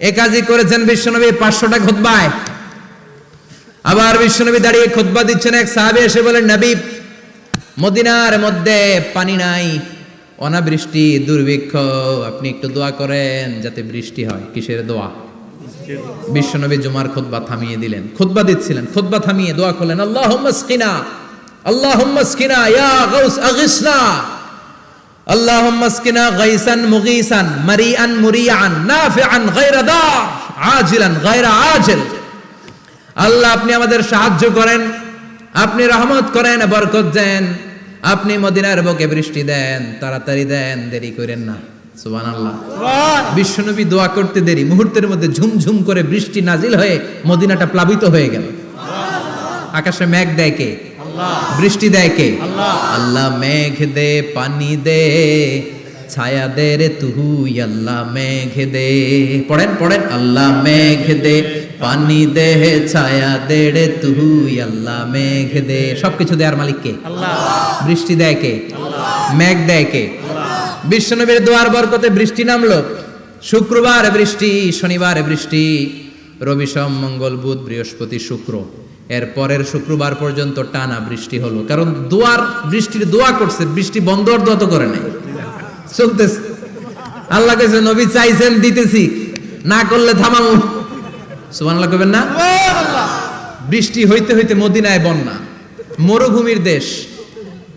এ কাজই করেছেন বিশ্বনবী 500টা খুতবায়। আবার বিশ্বনবী দাঁড়িয়ে খুতবা দিচ্ছেন, এক সাহাবী এসে বলেন, নবী মদিনার মধ্যে পানি নাই, অনাবৃষ্টি, দুর্ভিক্ষ, আপনি একটু দোয়া করেন যাতে বৃষ্টি হয়। কিসের দোয়া? বিশ্বনবী জুমার খুতবা থামিয়ে দিলেন, খুতবা দিচ্ছিলেন, খুতবা থামিয়ে দোয়া করলেন, আল্লাহুম্মা আসকিনা, আল্লাহুম্মা আসকিনা ইয়া গাউস আগিসনা, আল্লাহুম্মা আসকিনা গাইসান মুগীসান মারিআন মুরিআন নাফিআন গায়রা দার আজিলান গায়রা আজিল। আল্লাহ আপনি আমাদের সাহায্য করেন, আপনি রহমত করেন, বরকত দেন, আপনি মদিনার বুকে বৃষ্টি দেন, তাড়াতাড়ি দেন, দেরি করেন না। সুবহানাল্লাহ। বিশ্বনবী দোয়া করতে দেরি, মুহূর্তের মধ্যে ঝুমঝুম করে বৃষ্টি নাজিল হয়ে মদিনাটা প্লাবিত হয়ে গেল। আকাশে মেঘ দেয় কে? বৃষ্টি দেয় কে? আল্লাহ মেঘ দে, পানি দে, ছায়া দে রে তুই, আল্লাহ মেঘ দে। পড়েন পড়েন, আল্লাহ মেঘ দে, পানি দে, ছায়া দে রে তুই, আল্লাহ মেঘ দে। সবকিছু দেয়ার মালিক কে? আল্লাহ। বৃষ্টি দেয় কে? আল্লাহ। মেঘ দেয় কে? বিশ্বনবীর দোয়ার বরকতে বৃষ্টি নামলো। শুক্রবার বৃষ্টি, শনিবার বৃষ্টি, রবি সোম মঙ্গল বুধ বৃহস্পতি শুক্র, এর পরের শুক্রবার পর্যন্ত টানা বৃষ্টি হলো। কারণ দোয়ার বৃষ্টির দোয়া করছে, বৃষ্টি বন্ধ আর দোয়া তো করে নাই, চলতেছে। আল্লাহ কাছে নবী চাইছেন, দিতেছি, না করলে থামাবো। সুবহানাল্লাহ কইবেন না? বৃষ্টি হইতে হইতে মদিনায় বন্যা, মরুভূমির দেশ,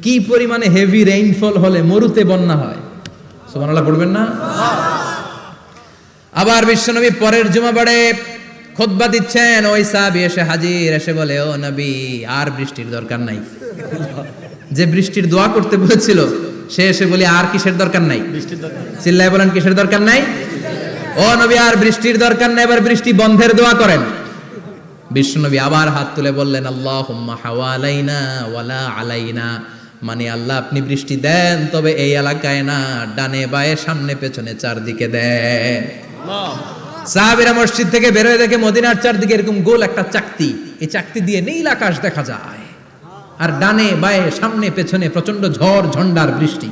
কি পরিমাণে হেভি রেইনফল হলে মরুতে বন্যা হয়। সুবহানাল্লাহ পড়বেন না? আবার বিশ্বনবী পরের জুমাবারে খুতবা দিচ্ছেন, ওই সাহাবী এসে হাজির, এসে বলে, ও নবী আর বৃষ্টির দরকার নাই। যে বৃষ্টির দোয়া করতে বলেছিল সে এসে বলে আর কিসের দরকার নাই? চিল্লায় বলেন কিসের দরকার নাই? ও নবী আর বৃষ্টির দরকার নাই, এবার বৃষ্টি বন্ধের দোয়া করেন। বিশ্বনবী আবার হাত তুলে বললেন, আল্লাহুম্মা হাওয়ালাইনা ওয়ালা আলাইনা, মানে আল্লাহ আপনি বৃষ্টি দেন তবে এই এলাকায় না, ডানে বায়ে সামনে পেছনে চারদিকে দেন। সাহাবীরা মসজিদ থেকে বের হয়ে দেখে মদিনার চারদিকে এরকম গোল একটা চাকতি, এই চাকতি দিয়ে নীল আকাশ দেখা যায়, আর ডানে বায়ে সামনে পেছনে প্রচন্ড ঝড় ঝন্ডার বৃষ্টি।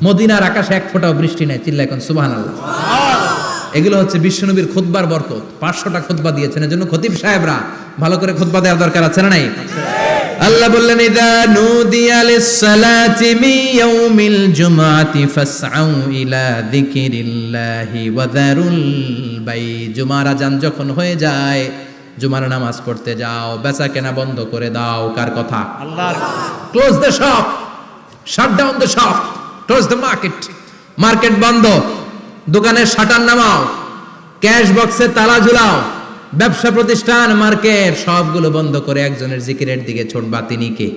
মদিনার আকাশে এক ফোঁটাও বৃষ্টি নেই। চিল্লা এখন সুবহানাল্লাহ। এগুলো হচ্ছে বিশ্বনবীর খুতবার বরকত। 500টা খুতবা দিয়েছেন, এজন্য খতিব সাহেবরা ভালো করে খুতবা দেওয়ার দরকার আছে না নাই? আল্লাহ বললেন, ইযা নুদিয়া লিস-সালাতি মিন ইয়াউমিল জুমআতি ফাসআউ ইলা যিকিরিল্লাহি ওয়া যারুল বাই। জুমার আযান যখন হয়ে যায়, জুমার নামাজ পড়তে যাও, বেচা কেনা বন্ধ করে দাও। কার কথা? আল্লাহর। Close the shop, shut down the shop, close the market. Market বন্ধ, দোকানের শাটার নামাও, ক্যাশ বক্সে তালা ঝুলাও, ব্যবসা প্রতিষ্ঠান মার্কেট সবগুলো বন্ধ করে একজনের জিকিরের দিকে ছোটবা, তিনি কে?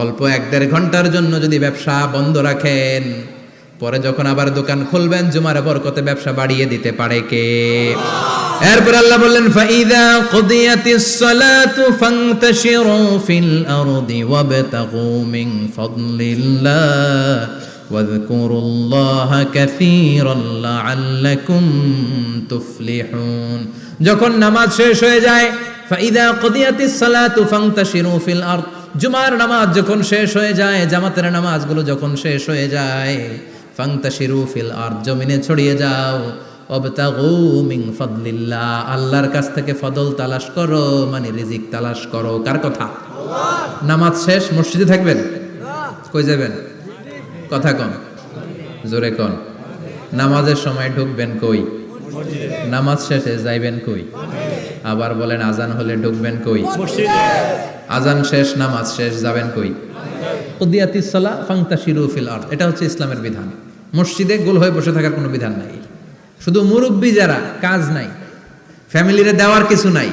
অল্প 1-1.5 ঘন্টার জন্য যদি ব্যবসা বন্ধ রাখেন, পরে যখন আবার দোকান খুলবেন জুমার বরকতে ব্যবসা বাড়িয়ে দিতে পারে কে? এরপর আল্লাহ বললেন ফাইদা কুদিয়াতিস সালাতু ফান্তাশিরু ফিল আরদি ওয়াবতাগু মিন ফাদলিল্লাহ ওয়াযকুরুল্লাহা কাসীরান লাআল্লাকুম তুফলিহুন। যখন নামাজ শেষ হয়ে যায়, ফাইদা কুদিয়াতিস সালাতু ফান্তাশিরু ফিল আরদ, জুমার নামাজ যখন শেষ হয়ে যায়, জামাতের নামাজগুলো যখন শেষ হয়ে যায়, ফান্তাশিরু ফিল আরদ, জমিনে ছড়িয়ে যাও, ওয়াবতাগু মিন ফাদলিল্লাহ, আল্লাহর কাছ থেকে ফদল তালাশ করো, মানে রিজিক তালাশ করো। কার কথা? নামাজ শেষ মসজিদে থাকবেন? কই যাবেন? কথা কন, জোরে কন। নামাজের সময় ঢুকবেন কই? নামাজ শেষে যাইবেন কই? আবার বলেন আজান হলে ঢুকবেন কই? মসজিদে। আজান শেষ, নামাজ শেষ, যাবেন কই? কুদিয়াতিস সালাহ ফান্তাশিরু ফিল আরদ, এটা হচ্ছে ইসলামের বিধান। মসজিদে গোল হয়ে বসে থাকার কোনো বিধান নাই। শুধু মুরব্বী যারা, কাজ নাই, ফ্যামিলিরে দেওয়ার কিছু নাই,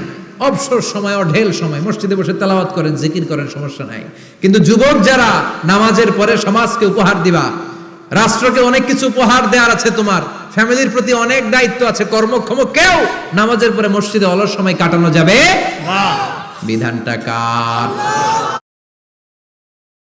অবসর সময় অঢেল সময় মসজিদে বসে তেলাওয়াত করেন, জিকির করেন, সমস্যা নাই। কিন্তু যুবক যারা, নামাজের পরে সমাজকে উপহার দিবা, রাষ্ট্রকে অনেক কিছু উপহার দেওয়ার আছে, তোমার ফ্যামিলির প্রতি অনেক দায়িত্ব আছে, কর্মক্ষম কেউ নামাজের পরে মসজিদে অলস সময় কাটানো যাবে না। বিধানটা কার?